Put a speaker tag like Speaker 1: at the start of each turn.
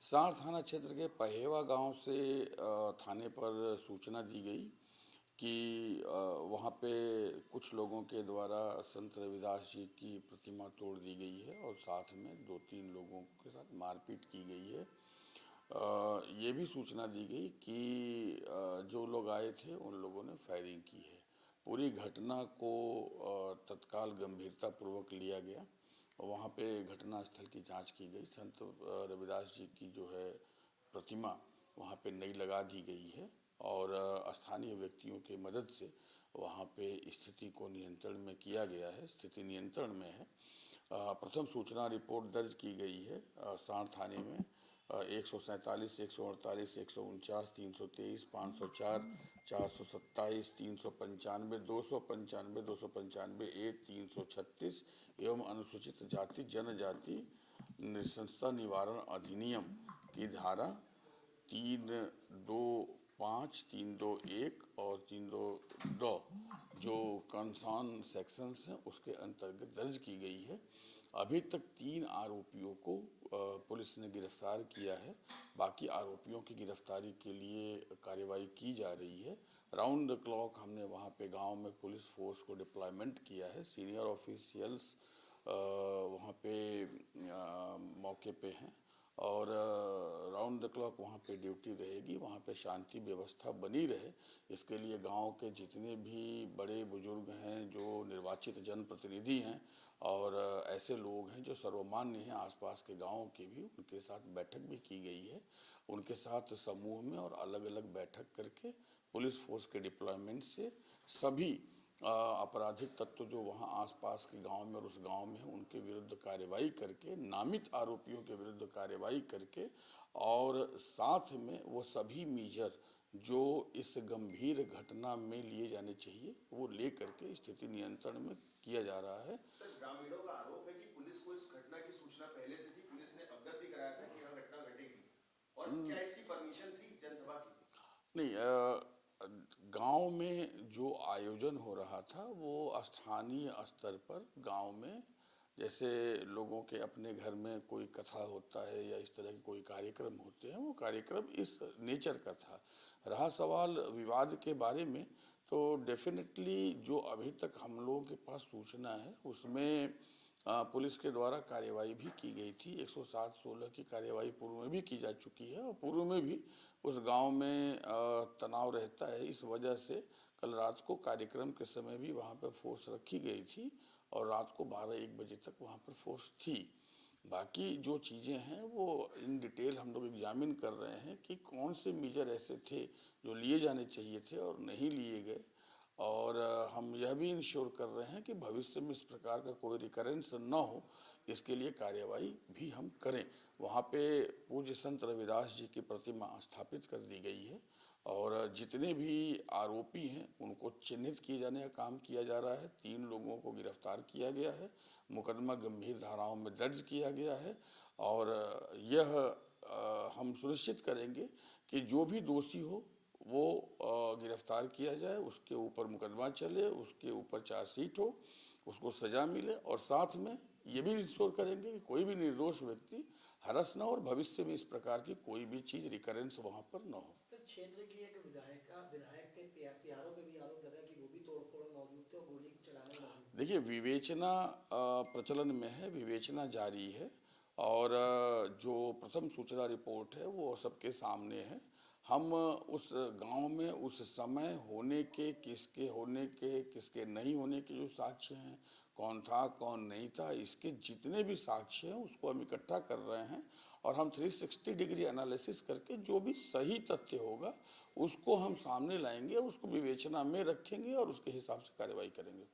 Speaker 1: सार थाना क्षेत्र के पहेवा गांव से थाने पर सूचना दी गई कि वहां पे कुछ लोगों के द्वारा संत रविदास जी की प्रतिमा तोड़ दी गई है और साथ में दो तीन लोगों के साथ मारपीट की गई है। ये भी सूचना दी गई कि जो लोग आए थे उन लोगों ने फायरिंग की है। पूरी घटना को तत्काल गंभीरतापूर्वक लिया गया। वहाँ पे घटनास्थल की जांच की गई। संत रविदास जी की जो है प्रतिमा वहाँ पे नई लगा दी गई है और स्थानीय व्यक्तियों की मदद से वहाँ पे स्थिति को नियंत्रण में किया गया है। स्थिति नियंत्रण में है। प्रथम सूचना रिपोर्ट दर्ज की गई है सार थाने में 147, 148, 149, 323, 504, 427, 395, 295, 295 ए 336 एवं अनुसूचित जाति जनजाति नृशंसता निवारण अधिनियम की धारा 325, 321 और 322 जो कंसर्न सेक्शंस हैं उसके अंतर्गत दर्ज की गई है। अभी तक 3 आरोपियों को पुलिस ने गिरफ्तार किया है। बाकी आरोपियों की गिरफ्तारी के लिए कार्रवाई की जा रही है। राउंड द क्लॉक हमने वहाँ पे गांव में पुलिस फोर्स को डिप्लॉयमेंट किया है। सीनियर ऑफिशियल्स वहाँ पे मौके पे हैं और राउंड द क्लॉक वहाँ पे ड्यूटी रहेगी। वहाँ पे शांति व्यवस्था बनी रहे इसके लिए गांव के जितने भी बड़े बुजुर्ग हैं, जो निर्वाचित जनप्रतिनिधि हैं और ऐसे लोग हैं जो सर्वमान्य हैं आसपास के गांवों के भी, उनके साथ बैठक भी की गई है। उनके साथ समूह में और अलग अलग बैठक करके पुलिस फोर्स के डिप्लॉयमेंट से सभी आपराधिक तत्व जो वहाँ आसपास के गांव में और उस गांव में हैं उनके विरुद्ध कार्रवाई करके, नामित आरोपियों के विरुद्ध कार्रवाई करके और साथ में वो सभी मेजर जो इस गंभीर घटना में लिए जाने चाहिए वो ले करके स्थिति नियंत्रण में किया जा रहा है।
Speaker 2: सर, ग्रामीणों का आरोप है कि पुलिस को इस घटना की सूचना पहले से थी, पुलिस ने अवगत भी कराया था कि यह घटना घटेगी, और क्या इसकी परमिशन थी जनसभा की?
Speaker 1: नहीं, गांव में जो आयोजन हो रहा था वो स्थानीय स्तर पर गांव में जैसे लोगों के अपने घर में कोई कथा होता है या इस तरह के कोई कार्यक्रम होते हैं, वो कार्यक्रम इस नेचर का था। रहा सवाल विवाद के बारे में, तो डेफिनेटली जो अभी तक हम लोगों के पास सूचना है उसमें पुलिस के द्वारा कार्यवाही भी की गई थी। 107-16 की कार्यवाही पूर्व में भी की जा चुकी है और पूर्व में भी उस गांव में तनाव रहता है। इस वजह से कल रात को कार्यक्रम के समय भी वहां पर फोर्स रखी गई थी और रात को 12-1 बजे तक वहां पर फोर्स थी। बाकी जो चीज़ें हैं वो इन डिटेल हम लोग एग्जामिन कर रहे हैं कि कौन से मेजर ऐसे थे जो लिए जाने चाहिए थे और नहीं लिए गए। और हम यह भी इंश्योर कर रहे हैं कि भविष्य में इस प्रकार का कोई रिकरेंस न हो, इसके लिए कार्यवाही भी हम करें। वहाँ पे पूज्य संत रविदास जी की प्रतिमा स्थापित कर दी गई है और जितने भी आरोपी हैं उनको चिन्हित किए जाने का काम किया जा रहा है। 3 लोगों को गिरफ्तार किया गया है, मुकदमा गंभीर धाराओं में दर्ज किया गया है और यह हम सुनिश्चित करेंगे कि जो भी दोषी हो वो गिरफ्तार किया जाए, उसके ऊपर मुकदमा चले, उसके ऊपर चार्जशीट हो, उसको सजा मिले और साथ में ये भी इंश्योर करेंगे कि कोई भी निर्दोष व्यक्ति हरस न हो और भविष्य में इस प्रकार की कोई भी चीज रिकरेंस वहां पर न हो।
Speaker 3: तो क्षेत्र की एक विधायक के पियारों पे भी आरोप लगा कि वो भी तोड़फोड़ मौजूद थे और गोली चलाने में मौजूद।
Speaker 1: देखिए, विवेचना प्रचलन में है, विवेचना जारी है और जो प्रथम सूचना रिपोर्ट है वो सबके सामने है। हम उस गांव में उस समय होने के, किसके होने के, किसके नहीं होने के जो साक्ष्य हैं, कौन था कौन नहीं था, इसके जितने भी साक्ष्य हैं उसको हम इकट्ठा कर रहे हैं और हम 360 डिग्री एनालिसिस करके जो भी सही तथ्य होगा उसको हम सामने लाएंगे, उसको विवेचना में रखेंगे और उसके हिसाब से कार्रवाई करेंगे।